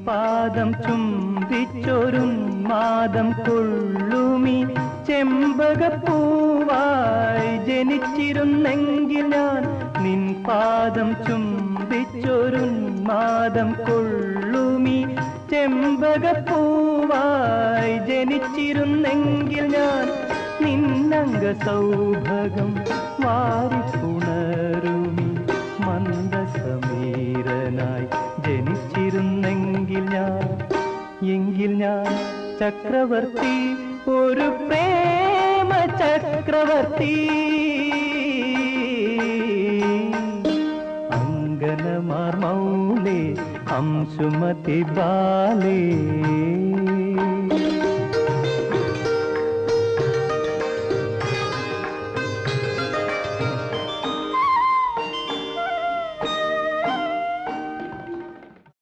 പാദം ചുംബിച്ചൊരും മാദം കൊള്ളുമീ ചെമ്പകപ്പൂവായി ജനിച്ചിരുന്നെങ്കിൽ ഞാൻ നിൻ പാദം ചുംബിച്ചൊരും മാദം കൊള്ളുമീ ചെമ്പകപ്പൂവായി ജനിച്ചിരുന്നെങ്കിൽ ഞാൻ നിന്നംഗ സൗഭഗം വാരിപ്പുണരുമീ മന്ദസമീരനായി ജനിച്ചിരുന്നെങ്കിൽ ഞാൻ ചക്രവർത്തി ഒരു പ്രേമ ചക്രവർത്തി അങ്കനമാർ മൗലേ അംശുമതി ബാലേ